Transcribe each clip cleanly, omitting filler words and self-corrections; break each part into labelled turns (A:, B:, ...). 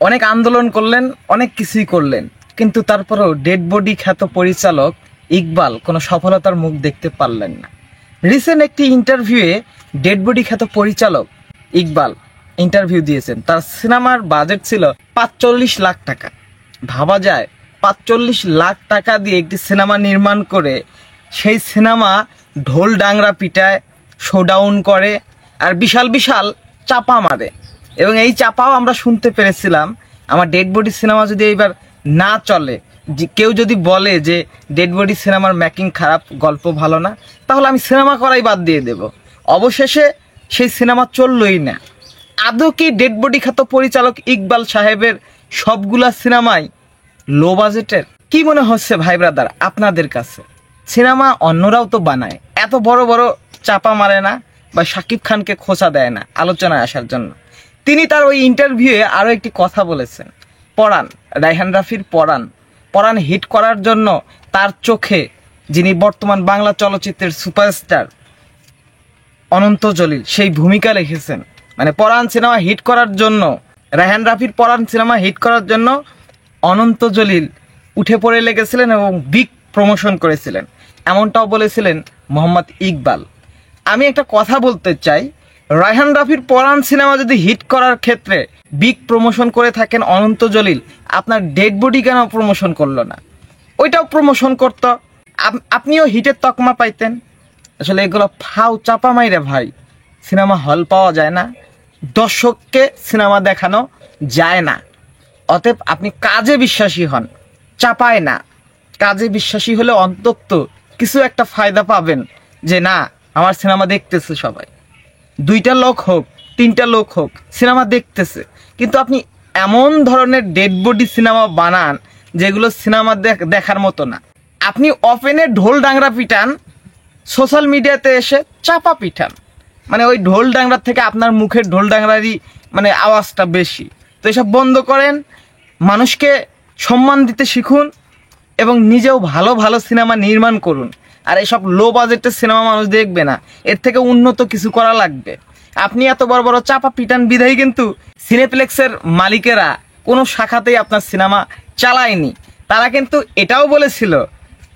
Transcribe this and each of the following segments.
A: অনেক আন্দোলন করলেন, অনেক কিছুই করলেন, কিন্তু তারপরেও ডেড বডি খ্যাত পরিচালক ইকবাল কোনো সফলতার মুখ দেখতে পারলেন না। রিসেন্ট একটি ইন্টারভিউয়ে ডেড বডি খ্যাত পরিচালক ইকবাল ইন্টারভিউ দিয়েছেন। তার সিনেমার বাজেট ছিল ৪৫ লাখ টাকা। ভাবা যায় ৪৫ লাখ টাকা দিয়ে একটি সিনেমা নির্মাণ করে সেই সিনেমা ঢোল ডাংরা পিটায়, শোডাউন করে আর বিশাল বিশাল চাপা মারে। এবং এই চাপাও আমরা শুনতে পেরেছিলাম, আমার ডেড বডি সিনেমা যদি এইবার না চলে, কেউ যদি বলে যে ডেড বডি সিনেমার মেকিং খারাপ, গল্প ভালো না, তাহলে আমি সিনেমা করাই বাদ দিয়ে দেব। অবশেষে সেই সিনেমা চললই না। আদৌ কি ডেড বডি খ্যাত পরিচালক ইকবাল সাহেবের সবগুলা সিনেমাই লো বাজেটের? কি মনে হচ্ছে ভাই ব্রাদার আপনাদের কাছে? সিনেমা অন্যরাও তো বানায়, এত বড় বড় চাপা মারে না বা শাকিব খানকে খোঁচা দেয় না আলোচনায় আসার জন্য। তিনি তার ওই ইন্টারভিউয়ে আরও একটি কথা বলেছেন, পরাণ, রায়হান রাফির পরাণ হিট করার জন্য তার চোখে যিনি বর্তমান বাংলা চলচ্চিত্রের সুপারস্টার অনন্ত জলিল সেই ভূমিকা রেখেছেন। মানে পরাণ সিনেমা হিট করার জন্য, রায়হান রাফির পরাণ সিনেমা হিট করার জন্য অনন্ত জলিল উঠে পড়ে লেগেছিলেন এবং বিগ প্রমোশন করেছিলেন, এমনটাও বলেছিলেন মোহাম্মদ ইকবাল। আমি একটা কথা বলতে চাই, রায়হান রাফির পরাণ সিনেমা যদি হিট করার ক্ষেত্রে বিগ প্রমোশন করে থাকেন অনন্ত জলিল, আপনার ডেড বডি কেন প্রমোশন করলো না? ওইটাও প্রমোশন করতো, আপনিও হিটের তকমা পাইতেন। আসলে এগুলো ফাও চাপা মাইরে ভাই, সিনেমা হল পাওয়া যায় না, দর্শককে সিনেমা দেখানো যায় না। অতএব আপনি কাজে বিশ্বাসী হন, চাপায় না। কাজে বিশ্বাসী হলে অন্তত কিছু একটা ফায়দা পাবেন, যে না আমার সিনেমা দেখতেছে সবাই, 2টা লোক হোক 3টা লোক হোক সিনেমা দেখতেছে। কিন্তু আপনি এমন ধরনের ডেড বডি সিনেমা বানান যেগুলো সিনেমা দেখার মতো না। আপনি ওপেনে ঢোল ডাংরা পিটান, সোশ্যাল মিডিয়াতে এসে চাপা পিটান। মানে ওই ঢোল ডাংরার থেকে আপনার মুখের ঢোল ডাংরারই মানে আওয়াজটা বেশি। তো এসব বন্ধ করেন, মানুষকে সম্মান দিতে শিখুন এবং নিজেও ভালো ভালো সিনেমা নির্মাণ করুন। আর এসব লো বাজেটের সিনেমা মানুষ দেখবে না, এর থেকে উন্নত কিছু করা লাগবে। আপনি এত বড় বড় চাপা পিটান বিধায়ী কিন্তু সিনেপ্লেক্সের মালিকেরা কোনো শাখাতেই আপনার সিনেমা চালায়নি। তারা কিন্তু এটাও বলেছিল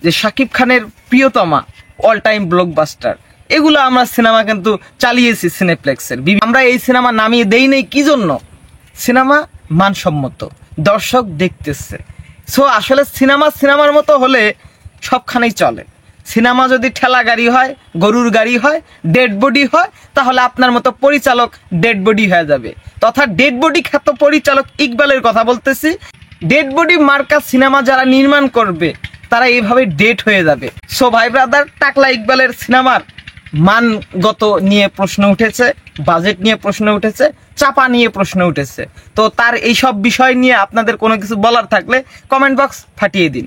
A: যে শাকিব খানের প্রিয়তমা অল টাইম ব্লকবাস্টার, এগুলো আমরা সিনেমা কিন্তু চালিয়েছি সিনেপ্লেক্সের। আমরা এই সিনেমা নামিয়ে দেই নেই কি জন্য? সিনেমা মানসম্মত, দর্শক দেখতেছে। সো আসলে সিনেমার মতো হলে সবখানেই চলে। সিনেমা যদি ঠেলা গাড়ি হয়, গরুর গাড়ি হয়, ডেড বডি হয়, তাহলে আপনার মতো পরিচালক ডেড বডি হয়ে যাবে। তথা ডেড বডি খ্যাত পরিচালক ইকবালের কথা বলতেছি। ডেড বডি মার্কা সিনেমা যারা নির্মাণ করবে তারা এইভাবে ডেড হয়ে যাবে। সো ভাই ব্রাদার, টাকলা ইকবালের সিনেমার মানগত নিয়ে প্রশ্ন উঠেছে, বাজেট নিয়ে প্রশ্ন উঠেছে, চাপা নিয়ে প্রশ্ন উঠেছে। তো তার এইসব বিষয় নিয়ে আপনাদের কোনো কিছু বলার থাকলে কমেন্ট বক্স ফাটিয়ে দিন।